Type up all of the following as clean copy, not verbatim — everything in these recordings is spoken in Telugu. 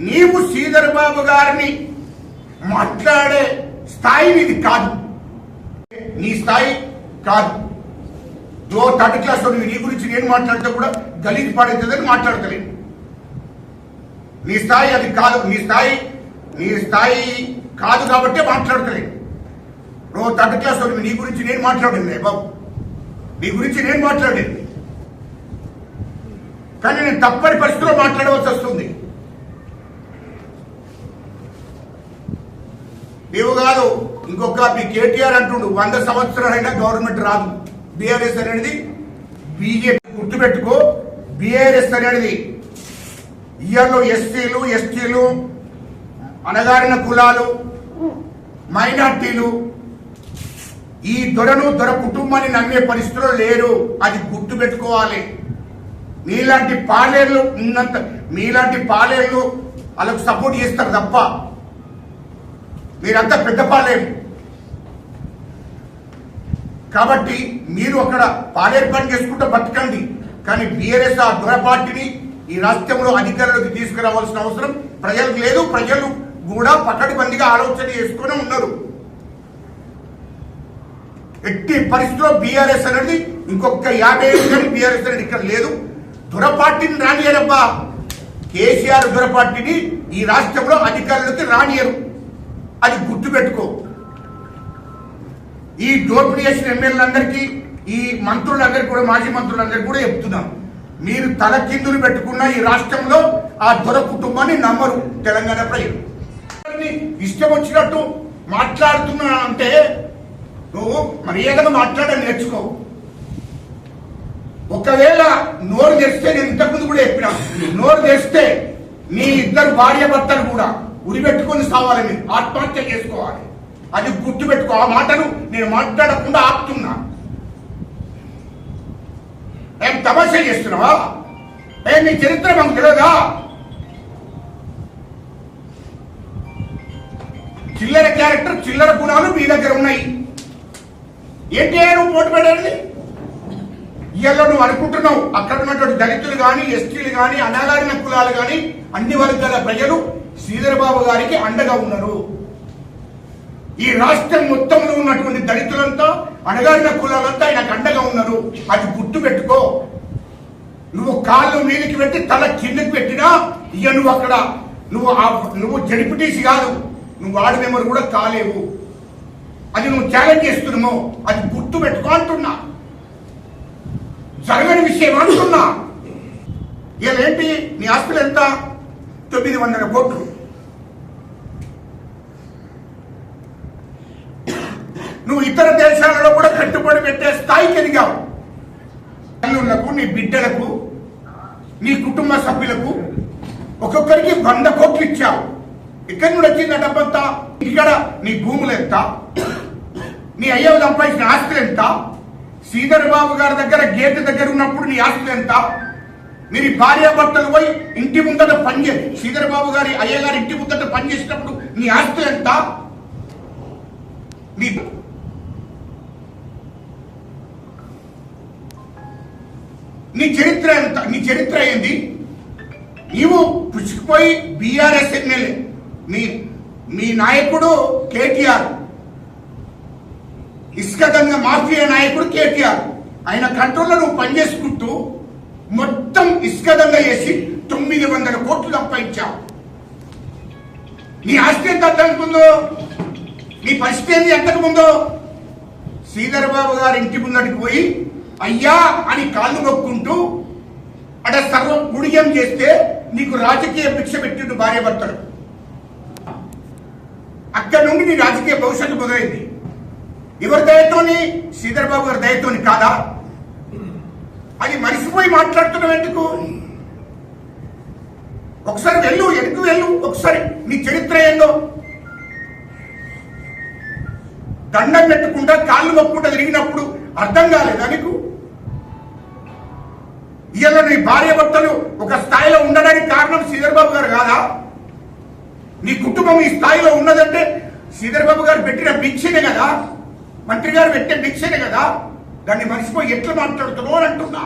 నీవు శ్రీధర్ బాబు గారిని మాట్లాడే స్థాయి ఇది కాదు, నీ స్థాయి కాదు. థర్డ్ క్లాస్ నీ గురించి నేను మాట్లాడితే కూడా గలీజ్ పాడైతుందని మాట్లాడతలేను. నీ స్థాయి అది కాదు, నీ స్థాయి కాదు కాబట్టి మాట్లాడతలేను. థర్డ్ క్లాస్ నీ గురించి నేను మాట్లాడింది బాబు, నీ గురించి నేను మాట్లాడింది, కానీ నేను తప్పని పరిస్థితిలో మాట్లాడవలసి వస్తుంది. నీవు కాదు ఇంకొక మీ కేటీఆర్ అంటుండు 100 సంవత్సరాలైనా గవర్నమెంట్ రాదు. బీఆర్ఎస్ అనేది బీజేపీ గుర్తుపెట్టుకో. బీఆర్ఎస్ అనేది ఇయర్లో ఎస్సీలు, ఎస్టీలు, అణగారిన కులాలు, మైనార్టీలు ఈ దొర కుటుంబాన్ని నమ్మే పరిస్థితుల్లో లేరు. అది గుర్తుపెట్టుకోవాలి. మీలాంటి పాలేర్లు ఉన్నంత వాళ్ళకు సపోర్ట్ చేస్తారు తప్ప మీరంతా పెద్ద పాలేరు. కాబట్టి మీరు అక్కడ పాలేరు పని చేసుకుంటూ బతకండి, కానీ బీఆర్ఎస్ ఆ దొర పార్టీని ఈ రాష్ట్రంలో అధికారంలోకి తీసుకురావాల్సిన అవసరం ప్రజలకు లేదు. ప్రజలు కూడా పకడ్బందీగా ఆలోచన చేసుకుని ఉన్నారు. ఎట్టి పరిస్థితిలో బీఆర్ఎస్ అనేది ఇంకొక 50 ఏళ్ళు కానీ బీఆర్ఎస్ అనేది ఇక్కడ లేదు. దొర పార్టీని రానియరబ్బా. కేసీఆర్ దొర పార్టీని ఈ రాష్ట్రంలో అధికారులకి రానియరు. అది గుర్తుపెట్టుకో. ఈ దోపిడీ చేసిన ఎమ్మెల్యేలందరికీ, ఈ మంత్రులందరికీ కూడా, మాజీ మంత్రులందరికీ కూడా చెప్తున్నాం, మీరు తలకిందులు పెట్టుకున్న ఈ రాష్ట్రంలో ఆ దొర కుటుంబాన్ని నమ్మరు తెలంగాణ ప్రజలు. ఇష్టం వచ్చినట్టు మాట్లాడుతున్నా అంటే నువ్వు మర్యాదగా మాట్లాడని నేర్చుకో. ఒకవేళ నోరు తెరిస్తే, నేను ఇంతకుముందు కూడా చెప్పినా, నోరు తెరిస్తే నీ 2 భార్య భర్తలు కూడా ఉరిపెట్టుకొని సావాలి, మీరు ఆత్మహత్య చేసుకోవాలి. అది గుర్తుపెట్టుకో. ఆ మాటను నేను మాట్లాడకుండా ఆపుతున్నా. ఏం తమాషా చేస్తున్నావా? నీ చరిత్ర మాకు తెలియదా? చిల్లర క్యారెక్టర్, చిల్లర గుణాలు మీ దగ్గర ఉన్నాయి. ఏంటి నువ్వు పోటీ పడేది? ఇవాళ నువ్వు అనుకుంటున్నావు అక్కడ ఉన్నటువంటి దళితులు కానీ, ఎస్టీలు కానీ, అణగారిన కులాలు కానీ, అన్ని వర్గాల ప్రజలు శ్రీధర్ బాబు గారికి అండగా ఉన్నారు. ఈ రాష్ట్రం మొత్తంలో ఉన్నటువంటి దళితులంతా, అణగారిన కులాలంతా ఆయనకు అండగా ఉన్నారు. అది గుర్తు పెట్టుకో. నువ్వు కాళ్ళు మీదకి పెట్టి తల కిందకి పెట్టినా ఇక నువ్వు అక్కడ నువ్వు జడిపిటీసి కాదు, నువ్వు వార్డు మెంబర్ కూడా కాలేవు. అది నువ్వు ఛాలెంజ్ చేస్తున్నావు. అది గుర్తు పెట్టుకో అంటున్నా. జరగని విషయం అంటున్నా. ఇలా ఏంటి నీ ఆస్తులు ఎంత? 900 కోట్లు. నువ్వు ఇతర దేశాలలో కూడా పెట్టుబడి పెట్టే స్థాయికి ఎదిగావు. తల్లులకు, నీ బిడ్డలకు, నీ కుటుంబ సభ్యులకు ఒక్కొక్కరికి 100 కోట్లు ఇచ్చావు. ఇక్కడ నుండి వచ్చింది డబ్బంతా. ఇక్కడ నీ భూములు ఎంత? నీ అయ్యవ సంపాదించిన ఆస్తులు ఎంత? శ్రీధర్ బాబు గారి దగ్గర గేటు దగ్గర ఉన్నప్పుడు నీ ఆస్తులు ఎంత? మీరు భార్యాభర్తలు పోయి ఇంటి ముందట పనిచేసి, శ్రీధర్ బాబు గారి అయ్యగారి ఇంటి ముందట పనిచేసినప్పుడు నీ ఆస్తులు ఎంత? నీ చరిత్ర ఎంత? నీ చరిత్ర ఏంది? నీవు పుచ్చుకుపోయి బీఆర్ఎస్ ఎమ్మెల్యే, మీ నాయకుడు కేటీఆర్, ఇసుక దంగ మాఫియా నాయకుడు కేటీఆర్, ఆయన కంట్రోల్లో నువ్వు పనిచేసుకుంటూ మొత్తం ఇసుక దంగ చేసి 900 కోట్లు సంపాదించావు. నీ ఆస్తి ఎంత అంతకుందో, నీ పరిస్థితి ఏంది ఎంతకు శ్రీధర్ బాబు గారి ఇంటి ముందటికి పోయి అయ్యా అని కాళ్ళు నొక్కుంటూ అట సర్వం గుడియం చేస్తే నీకు రాజకీయ భిక్ష పెట్టిండు భార్య భర్తలు. అక్కడి నుండి నీ రాజకీయ భవిష్యత్తు మొదలైంది. ఎవరి దయతోని? శ్రీధర్ బాబు గారి దయతోని కాదా? అది మరిసిపోయి మాట్లాడుతున్నావు ఎందుకు? ఒకసారి వెళ్ళు, ఎందుకు వెళ్ళు, ఒకసారి నీ చరిత్ర ఏందో. దండం పెట్టుకుంటా కాళ్ళు మొక్కుంటా తిరిగినప్పుడు అర్థం కాలేదా నీకు? ఇవాళ నీ భార్య భర్తలు ఒక స్థాయిలో ఉండడానికి కారణం శ్రీధర్ బాబు గారు కాదా? నీ కుటుంబం ఈ స్థాయిలో ఉన్నదంటే శ్రీధర్ బాబు గారు పెట్టిన భిక్షనే కదా, మంత్రి గారు పెట్టిన భిక్షనే కదా. దాన్ని మర్చిపోయి ఎట్లా మాట్లాడుతున్నావు అని అంటున్నా.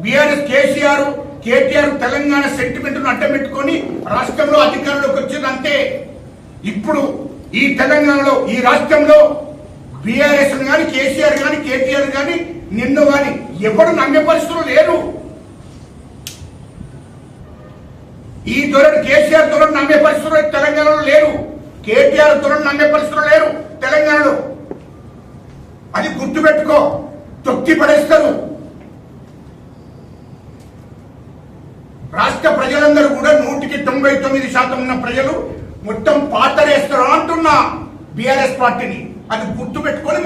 బీఆర్ఎస్ కేటీఆర్ తెలంగాణ సెంటిమెంట్ ను అడ్డం పెట్టుకొని రాష్ట్రంలో అధికారంలోకి వచ్చింది అంతే. ఇప్పుడు ఈ తెలంగాణలో ఈ రాష్ట్రంలో బీఆర్ఎస్ గాని కేసీఆర్ గాని కేటీఆర్ గాని నిన్ను గాని ఎవరు నమ్మే పరిస్థితులు లేరు. ఈ ధోరణి కేసీఆర్ ధోరణి నమ్మే పరిస్థితులు తెలంగాణలో లేరు. కేటీఆర్ ధోరణి నమ్మే పరిస్థితులు లేరు తెలంగాణలో. అది గుర్తుపెట్టుకో. తొక్కి పడేస్తారు. రాష్ట్ర ప్రజలందరూ కూడా 99% ఉన్న ప్రజలు మొత్తం పాతరేస్తారు అంటున్నా బీఆర్ఎస్ పార్టీని. అది గుర్తు పెట్టుకొని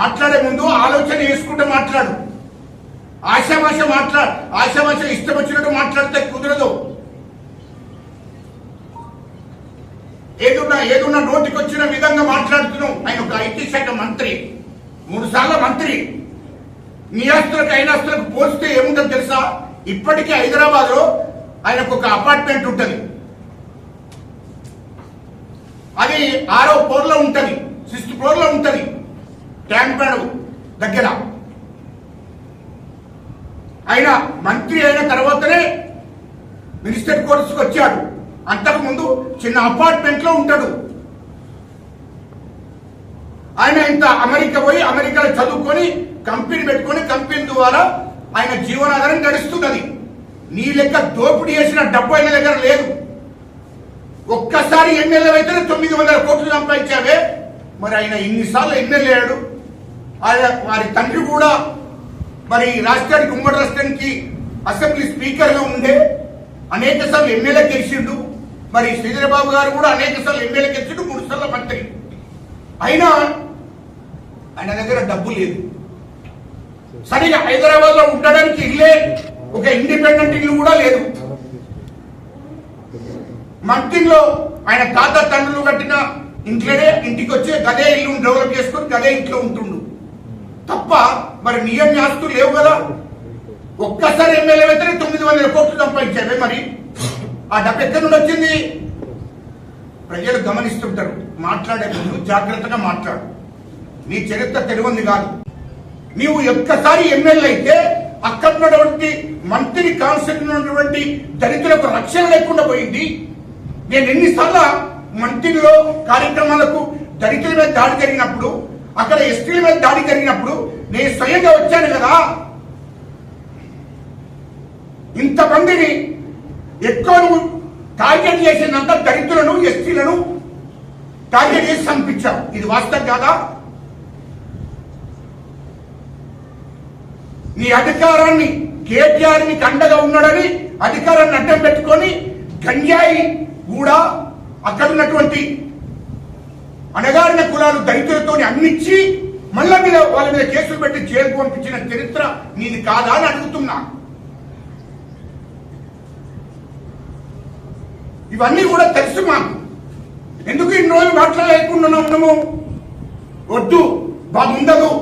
మాట్లాడే ముందు ఆలోచన చేసుకుంటూ మాట్లాడు. ఆశామాష ఇష్టం వచ్చినట్టు మాట్లాడితే కుదరదు. ఏదున్నా నోటికి వచ్చిన విధంగా మాట్లాడుతున్నాం. ఆయన ఒక ఐటీ శాఖ మంత్రి, 3 సార్లు మంత్రి. నీ ఆస్తులకు అయిన ఆస్తులకు పోలిస్తే ఏముంటుందో తెలుసా? ఇప్పటికీ హైదరాబాద్ లో ఆయనకు ఒక అపార్ట్మెంట్ ఉంటుంది. అది 6వ ఫ్లోర్ లో ఉంటది, 6th ఫ్లోర్ లో ఉంటది, ట్యాంక్ బండ్ దగ్గర. ఆయన మంత్రి అయిన తర్వాతనే మినిస్టర్ కోర్సుకు వచ్చాడు. అంతకు ముందు చిన్న అపార్ట్మెంట్ లో ఉంటాడు. ఆయన ఇంత అమెరికా పోయి అమెరికాలో చదువుకొని కంపెనీ పెట్టుకొని కంపెనీ ద్వారా ఆయన జీవనాధారం గడుస్తున్నది. నీ లెక్క దోపిడీ చేసిన డబ్బు ఆయన దగ్గర లేదు. ఒక్కసారి ఎమ్మెల్యే అయితేనే 900 కోట్లు సంపాదించావే. మరి ఆయన ఇన్నిసార్లు ఎమ్మెల్యే అయ్యాడు. వారి తండ్రి కూడా మరి రాష్ట్రానికి ఉమ్మడి రాష్ట్రానికి అసెంబ్లీ స్పీకర్ గా ఉండే అనేక సార్లు ఎమ్మెల్యే గెలిచిండు. మరి శ్రీధరబాబు గారు కూడా అనేక సార్లు ఎమ్మెల్యే గెలిచిండు, 3 సార్లు మంత్రి. అయినా ఆయన దగ్గర డబ్బు లేదు. సరిగా హైదరాబాద్ లో ఉండడానికి ఇల్లే, ఒక ఇండిపెండెంట్ ఇల్లు కూడా లేదు. మంత్రిలో ఆయన తాత తండ్రులు కట్టిన ఇంట్లోనే ఇంటికి వచ్చి గదే ఇల్లు డెవలప్ చేసుకొని గదే ఇంట్లో ఉంటుండు తప్ప మరి నియమ ఆస్తులు లేవు కదా. ఒక్కసారి ఎమ్మెల్యే అయితేనే 900 కోట్లు సంపాదించావే. మరి ఆ డబ్బు ఎక్కడి నుండి వచ్చింది? ప్రజలు గమనిస్తుంటారు. మాట్లాడే ముందు జాగ్రత్తగా మాట్లాడు. నీ చరిత్ర తెలియంది కాదు. నీవు ఒక్కసారి ఎమ్మెల్యే అయితే అక్కడ ఉన్నటువంటి మంత్రి కాన్స్టిట్యూషన్ ఉన్నటువంటి దళితులకు రక్షణ లేకుండా పోయింది. నేను ఎన్నిసార్లు మంత్రిలో కార్యక్రమాలకు దళితుల మీద దాడి జరిగినప్పుడు, అక్కడ ఎస్టీల మీద దాడి జరిగినప్పుడు నేను స్వయంగా వచ్చాను కదా. ఇంతమందిని ఎక్కువ టార్గెట్ చేసిందంతా దళితులను ఎస్టీలను టార్గెట్ చేసి చంపించావు. ఇది వాస్తవం కాదా? నీ అధికారాన్ని కేటీఆర్ ని కండగా ఉన్నాడని అధికారాన్ని అడ్డం పెట్టుకొని గంజాయి కూడా అక్కడ ఉన్నటువంటి అణగారిన కులాలు దళితులతో అన్నిచ్చి మళ్ళా మీద వాళ్ళ మీద కేసులు పెట్టి జైలుకు పంపించిన చరిత్ర నీది కాదా అని అడుగుతున్నా. ఇవన్నీ కూడా తెలుసు మాకు. ఎందుకు ఇన్ని రోజులు మాట్లాడలేకుండా ఉన్నాము? వద్దు, బాగుండదు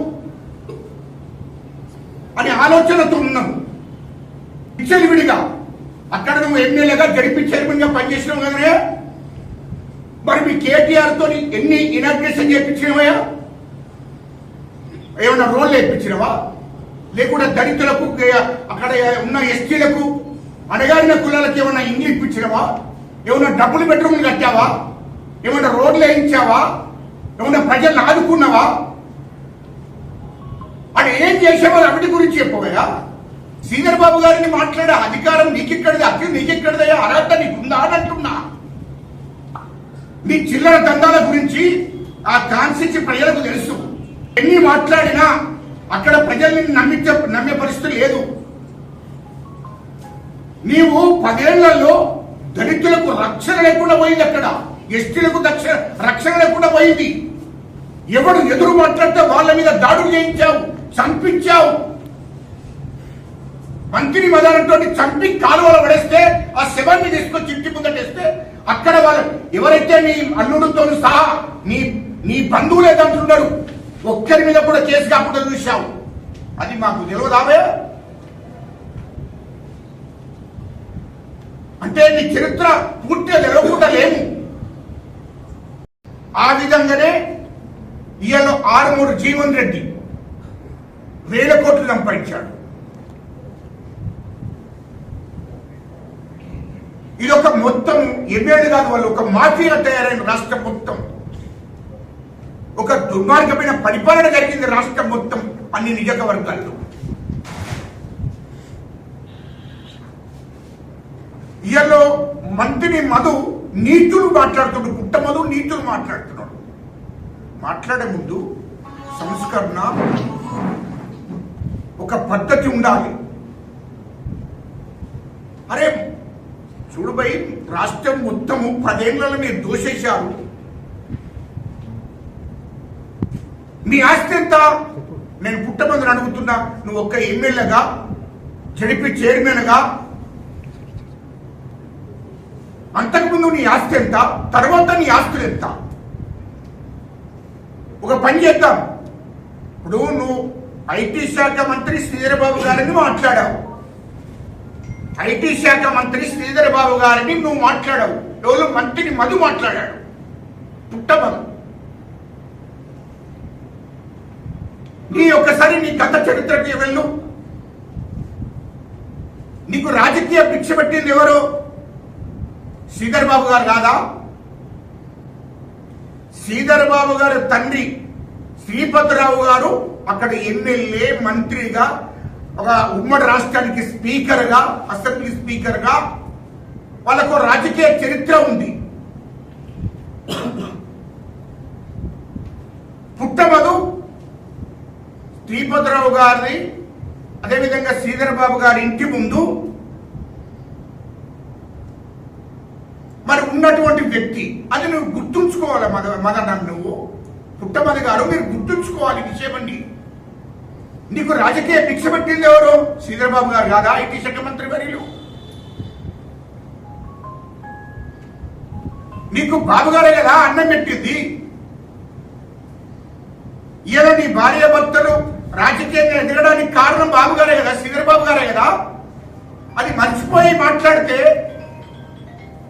అని ఆలోచనతో ఉన్నాము. విడిగా అక్కడ నువ్వు ఎమ్మెల్యేగా జడిపి చైర్మన్ గా పనిచేసినావు కదనే. మరి మీ కేటీఆర్ తో ఎన్ని ఇనాగ్రేషన్ చేయించినవయా? ఏమన్నా రోడ్లు వేయించినవా? లేకుండా దళితులకు అక్కడ ఉన్న ఎస్టీలకు అణగారిన కులాలకు ఏమన్నా ఇండ్లు ఇప్పించినవా? ఏమన్నా డబ్బులు బెడ్రూమ్లు కట్టావా? ఏమన్నా రోడ్లు వేయించావా? ఏమన్నా ప్రజలను ఆదుకున్నావా? అని ఏం చేసావో అవిటి గురించి చెప్పవయ్యా. శ్రీధర్ బాబు గారిని మాట్లాడే అధికారం నీకెక్కడిది, అక్కడ నీకెక్కడిదయ్యా? అర్హత నీకుందా అని అంటున్నా. నీ చిల్లర దందాల గురించి ఆ కాన్స్టిట్యూన్సీ ప్రజలకు తెలుసు. ఎన్ని మాట్లాడినా అక్కడ ప్రజల్ని నమ్మే పరిస్థితి లేదు. నీవు 10 ఏళ్లలో దళితులకు రక్షణ లేకుండా పోయింది. అక్కడ ఎస్టీలకు రక్షణ లేకుండా పోయింది. ఎవడు ఎదురు మాట్లాడితే వాళ్ళ మీద దాడులు చేయించావు, చంపించావు. మంత్రి మదానంతో చంపి కాలువలో పడేస్తే ఆ శవాన్ని తీసుకొచ్చి ఇంటి ముందటేస్తే అక్కడ వాళ్ళు ఎవరైతే నీ అల్లుడితో సహా నీ బంధువులు ఏదంటున్నారు, ఒక్కరి మీద కూడా కేసు కాకుండా చూశావు. అది మాకు తెలియదావే. అంటే నీ చరిత్ర పూర్తిగా తెలవకుండా లేము. ఆ విధంగానే ఇవాళ ఆరుమూరు జీవన్ రెడ్డి వేల కోట్లు సంపాదించాడు. ఇదొక మొత్తం ఎన్నేళ్ళు కాదు, వాళ్ళు ఒక మాఫియా తయారైన రాష్ట్రం మొత్తం. ఒక దుర్మార్గమైన పరిపాలన జరిగింది రాష్ట్రం మొత్తం అన్ని నియోజకవర్గాల్లో. ఇయలో మంత్రి మధు నీతులు మాట్లాడుతున్నాడు, పుట్టమధు నీతులు మాట్లాడుతున్నాడు. మాట్లాడే ముందు సంస్కరణ, ఒక పద్ధతి ఉండాలి. అరే చూడు భయ్, రాష్ట్రం మొత్తము 10 ఏళ్లలో మీరు దోషేశారు. మీ ఆస్తి ఎంత? నేను పుట్టమందిని అడుగుతున్నా. నువ్వు ఒక్క ఎమ్మెల్యేగా, జడిపి చైర్మన్గా, అంతకుముందు నీ ఆస్తి ఎంత, తర్వాత నీ ఆస్తులు ఎంత? ఒక పని చేద్దాం. ఇప్పుడు నువ్వు ఐటీ శాఖ మంత్రి శ్రీధర్ బాబు గారిని మాట్లాడావు. ఐటీ శాఖ మంత్రి శ్రీధర్ బాబు గారిని నువ్వు మాట్లాడావు. ఎవరు? మంత్రిని మధు మాట్లాడాడు, పుట్టమధు. నీ ఒక్కసారి నీ గత చరిత్రకి వెళ్ళు. నీకు రాజకీయ భిక్ష పెట్టింది ఎవరు? శ్రీధర్ బాబు గారు కాదా? శ్రీధర్ బాబు గారు తండ్రి శ్రీపతిరావు గారు అక్కడ ఎమ్మెల్యే, మంత్రిగా, ఒక ఉమ్మడి రాష్ట్రానికి స్పీకర్గా, అసెంబ్లీ స్పీకర్గా వాళ్ళకు రాజకీయ చరిత్ర ఉంది. పుట్టమధు శ్రీపతిరావు గారిని, అదేవిధంగా శ్రీధర్ బాబు గారి ఇంటి ముందు మరి ఉన్నటువంటి వ్యక్తి. అది నువ్వు గుర్తుంచుకోవాలి మదన్న. నువ్వు పుట్టమధు గారు మీరు గుర్తుంచుకోవాలి విషయం అండి. నీకు రాజకీయ భిక్ష పెట్టింది ఎవరు? శ్రీధర్ బాబు గారు కాదా? ఐటీ శాఖ మంత్రి వర్యులు. నీకు బాబు గారే కదా అన్నం పెట్టింది. ఇలా నీ భార్య భర్తలు రాజకీయంగా ఎదగడానికి కారణం బాబు గారే కదా, శ్రీధర్ బాబు గారే కదా. అది మర్చిపోయి మాట్లాడితే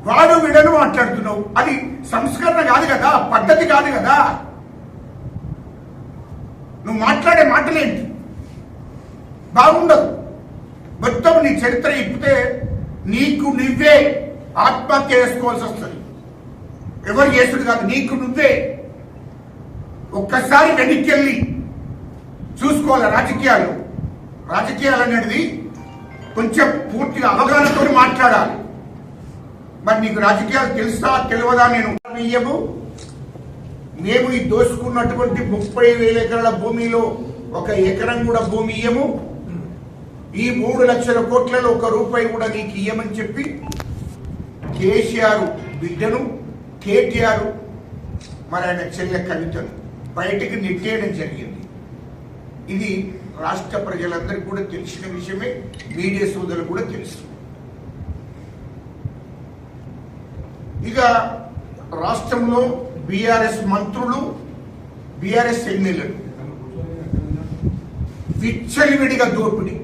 వాడు వీడను మాట్లాడుతున్నావు. అది సంస్కరణ కాదు కదా, పద్ధతి కాదు కదా. నువ్వు మాట్లాడే మాటలేంటి? బాగుండదు. మొత్తం నీ చరిత్ర ఇప్పితే నీకు నువ్వే ఆత్మహత్య చేసుకోవాల్సి వస్తుంది. ఎవరు చేసుడు కాదు, నీకు నువ్వే ఒక్కసారి వెనక్కి వెళ్ళి చూసుకోవాలి. రాజకీయాలు అనేది కొంచెం పూర్తిగా అవగాహనతో మాట్లాడాలి. మరి నీకు రాజకీయాలు తెలుసా తెలియదా? నేను ఇయ్యము. మేము ఈ దోసుకున్నటువంటి 30,000 ఎకరాల భూమిలో 1 ఎకరం కూడా భూమి ఇయ్యము. ఈ 3 లక్షల కోట్లలో 1 రూపాయి కూడా నీకు ఇయ్యమని చెప్పి కేసీఆర్ బిడ్డను, కేటీఆర్ మరి ఆయన చెల్లె కవితను బయటికి నెట్టేయడం జరిగింది. ఇది రాష్ట్ర ప్రజలందరికీ కూడా తెలిసిన విషయమే, మీడియా సోదరులు కూడా తెలుసు. ఇక రాష్ట్రంలో బీఆర్ఎస్ మంత్రులు, బీఆర్ఎస్ ఎమ్మెల్యేలు విచ్చలివిడిగా దోపిడీ,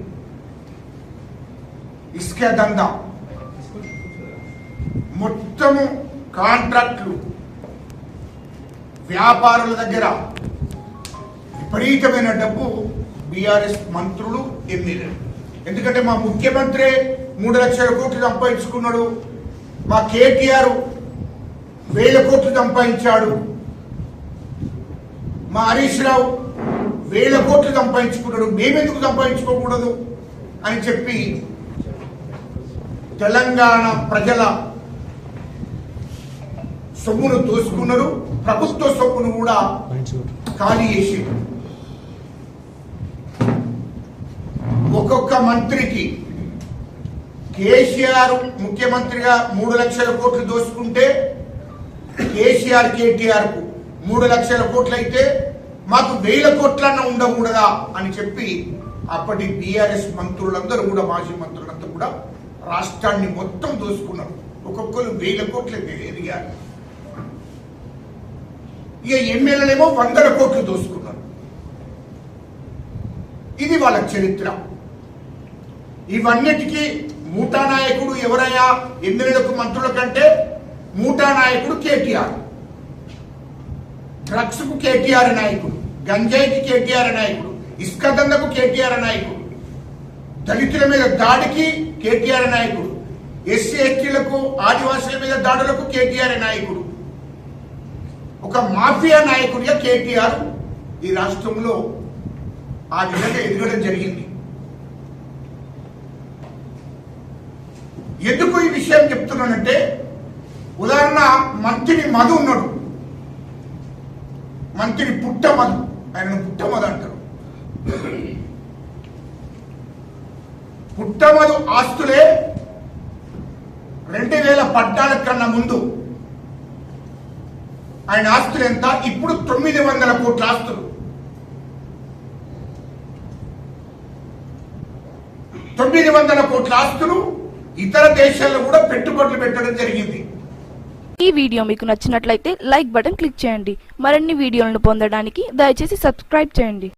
ఇసుక దందా, మొత్తము కాంట్రాక్టులు, వ్యాపారుల దగ్గర విపరీతమైన డబ్బు బీఆర్ఎస్ మంత్రులు, ఎమ్మెల్యేలు. ఎందుకంటే మా ముఖ్యమంత్రి 3 లక్షల కోట్లు సంపాదించుకున్నాడు, మా కేటీఆర్ 1000 కోట్లు సంపాదించాడు, మా హరీష్ రావు 1000 కోట్లు సంపాదించుకున్నాడు, మేమెందుకు సంపాదించుకోకూడదు అని చెప్పి తెలంగాణ ప్రజల సొమ్మును దోసుకున్నారు. ప్రభుత్వ సొమ్మును కూడా ఖాళీ చేసి ఒక్కొక్క మంత్రికి కేసీఆర్ ముఖ్యమంత్రిగా 3 లక్షల కోట్లు దోసుకుంటే కేసీఆర్ కేటీఆర్ కు 3 లక్షల కోట్లు అయితే మాకు 1000 కోట్లన్నా ఉండకూడదా అని చెప్పి అప్పటి బీఆర్ఎస్ మంత్రులందరూ కూడా, మాజీ మంత్రులంతా కూడా రాష్ట్రాన్ని మొత్తం దోసుకున్నారు. ఒక్కొక్కరు 1000 కోట్లు ఎదిగారు. ఇక ఎమ్మెల్యేలేమో 100 కోట్లు దోసుకున్నారు. ఇది వాళ్ళ చరిత్ర. ఇవన్నిటికీ మూటా నాయకుడు ఎవరయ్యా? ఎమ్మెల్యేలకు, మంత్రుల కంటే మూటా నాయకుడు కేటీఆర్. డ్రగ్స్ కు కేటీఆర్ నాయకుడు, గంజాయికి కేటీఆర్ నాయకుడు, ఇసుక దందకు కేటీఆర్ నాయకుడు, దళితుల మీద దాడికి కేటీఆర్ నాయకుడు, ఎస్సీ ఎస్టీలకు ఆదివాసుల మీద దాడులకు కేటీఆర్ నాయకుడు. ఒక మాఫియా నాయకుడిగా కేటీఆర్ ఈ రాష్ట్రంలో ఆ విధంగా ఎదగడం జరిగింది. ఎందుకు ఈ విషయం చెప్తున్నానంటే, ఉదాహరణ మంత్రి మధు ఉన్నాడు, మంత్రి పుట్ట మధు, ఆయనను పుట్ట మధు అంటారు. పుట్ట మధు ఆస్తులే 2014 కన్నా ముందు ఆయన ఆస్తులు ఎంత? ఇప్పుడు 900 కోట్ల ఆస్తులు. 900 కోట్ల ఆస్తులు ఇతర దేశాల్లో కూడా పెట్టుబడులు పెట్టడం జరిగింది. ఈ వీడియో మీకు నచ్చినట్లయితే లైక్ బటన్ క్లిక్ చేయండి. మరిన్ని వీడియోలను పొందడానికి దయచేసి సబ్స్క్రైబ్ చేయండి.